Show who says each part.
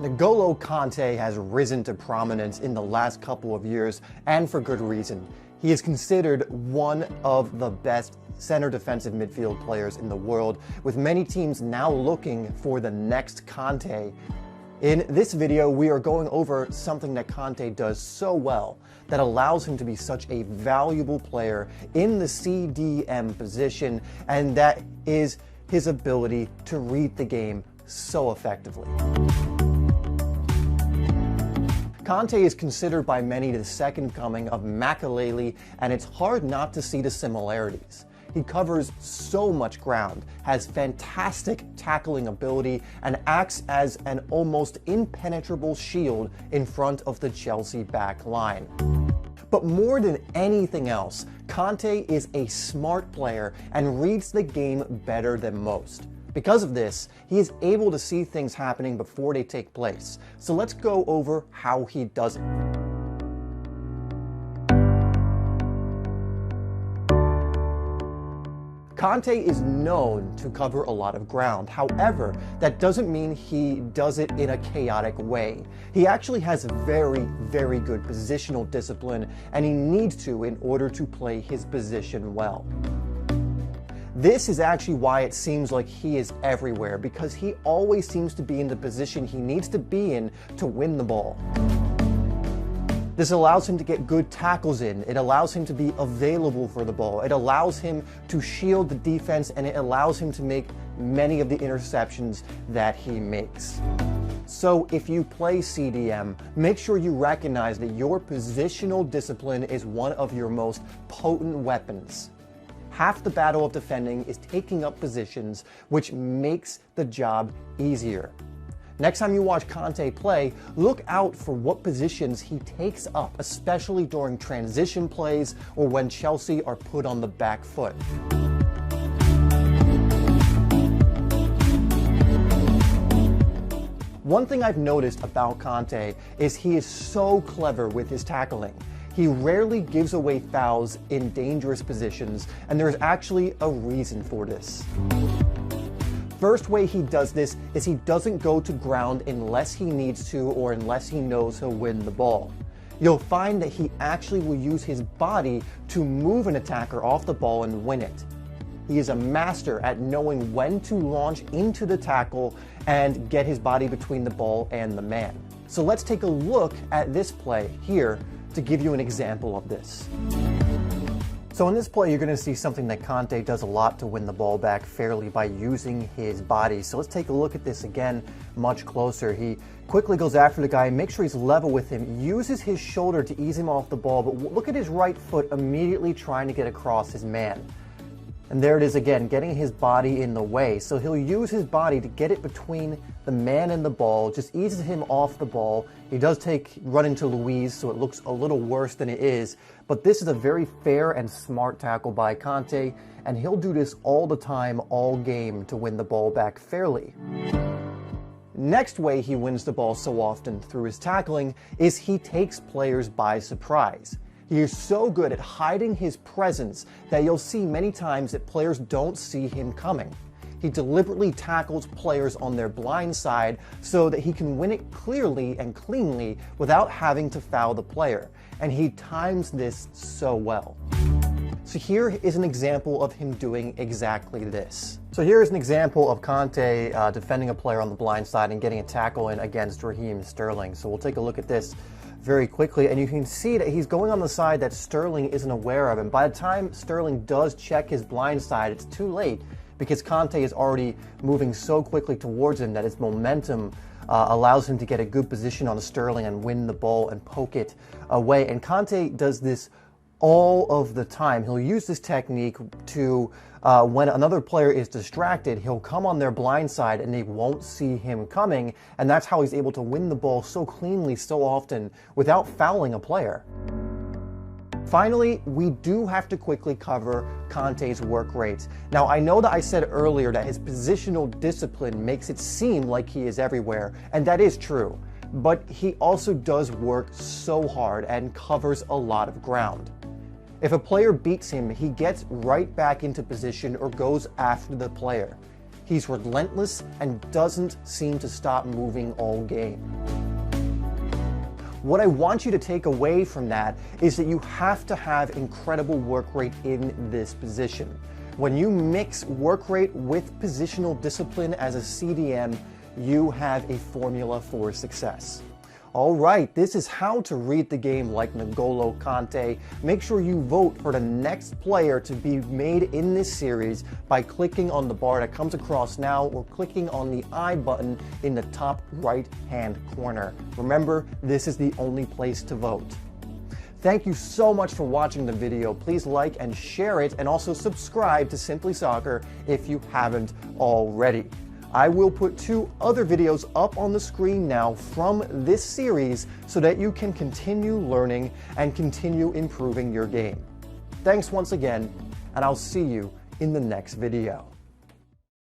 Speaker 1: N'Golo Kante has risen to prominence in the last couple of years, and for good reason. He is considered one of the best center defensive midfield players in the world, with many teams now looking for the next Kante. In this video, we are going over something that Kante does so well that allows him to be such a valuable player in the CDM position, and that is his ability to read the game so effectively. Kante is considered by many the second coming of Makelele, and it's hard not to see the similarities. He covers so much ground, has fantastic tackling ability, and acts as an almost impenetrable shield in front of the Chelsea back line. But more than anything else, Kante is a smart player and reads the game better than most. Because of this, he is able to see things happening before they take place. So let's go over how he does it. Kante is known to cover a lot of ground. However, that doesn't mean he does it in a chaotic way. He actually has very, very good positional discipline, and he needs to in order to play his position well. This is actually why it seems like he is everywhere, because he always seems to be in the position he needs to be in to win the ball. This allows him to get good tackles in, it allows him to be available for the ball, it allows him to shield the defense, and it allows him to make many of the interceptions that he makes. So if you play CDM, make sure you recognize that your positional discipline is one of your most potent weapons. Half the battle of defending is taking up positions, which makes the job easier. Next time you watch Kante play, look out for what positions he takes up, especially during transition plays or when Chelsea are put on the back foot. One thing I've noticed about Kante is he is so clever with his tackling. He rarely gives away fouls in dangerous positions, and there is actually a reason for this. First way he does this is he doesn't go to ground unless he needs to or unless he knows he'll win the ball. You'll find that he actually will use his body to move an attacker off the ball and win it. He is a master at knowing when to launch into the tackle and get his body between the ball and the man. So let's take a look at this play here to give you an example of this. So in this play, you're going to see something that Kante does a lot to win the ball back fairly by using his body. So let's take a look at this again much closer. He quickly goes after the guy, makes sure he's level with him, uses his shoulder to ease him off the ball, but look at his right foot immediately trying to get across his man. And there it is again, getting his body in the way. So he'll use his body to get it between the man and the ball, just eases him off the ball. He does run into Luiz, so it looks a little worse than it is. But this is a very fair and smart tackle by Kante, and he'll do this all the time, all game, to win the ball back fairly. Next way he wins the ball so often through his tackling is he takes players by surprise. He is so good at hiding his presence that you'll see many times that players don't see him coming. He deliberately tackles players on their blind side so that he can win it clearly and cleanly without having to foul the player. And he times this so well. So here is an example of him doing exactly this. So here is an example of Kante defending a player on the blind side and getting a tackle in against Raheem Sterling. So we'll take a look at this very quickly, and you can see that he's going on the side that Sterling isn't aware of, and by the time Sterling does check his blind side, it's too late because Kante is already moving so quickly towards him that his momentum allows him to get a good position on Sterling and win the ball and poke it away. And Kante does this all of the time. He'll use this technique to, when another player is distracted, he'll come on their blind side and they won't see him coming, and that's how he's able to win the ball so cleanly so often without fouling a player. Finally, we do have to quickly cover Kante's work rate. Now, I know that I said earlier that his positional discipline makes it seem like he is everywhere, and that is true, but he also does work so hard and covers a lot of ground. If a player beats him, he gets right back into position or goes after the player. He He's relentless and doesn't seem to stop moving all game. What I want you to take away from that is that you have to have incredible work rate in this position. When you mix work rate with positional discipline as a CDM, you have a formula for success. All right, this is how to read the game like N'Golo Kante. Make sure you vote for the next player to be made in this series by clicking on the bar that comes across now or clicking on the I button in the top right-hand corner. Remember, this is the only place to vote. Thank you so much for watching the video. Please like and share it, and also subscribe to Simply Soccer if you haven't already. I will put 2 other videos up on the screen now from this series so that you can continue learning and continue improving your game. Thanks once again, and I'll see you in the next video.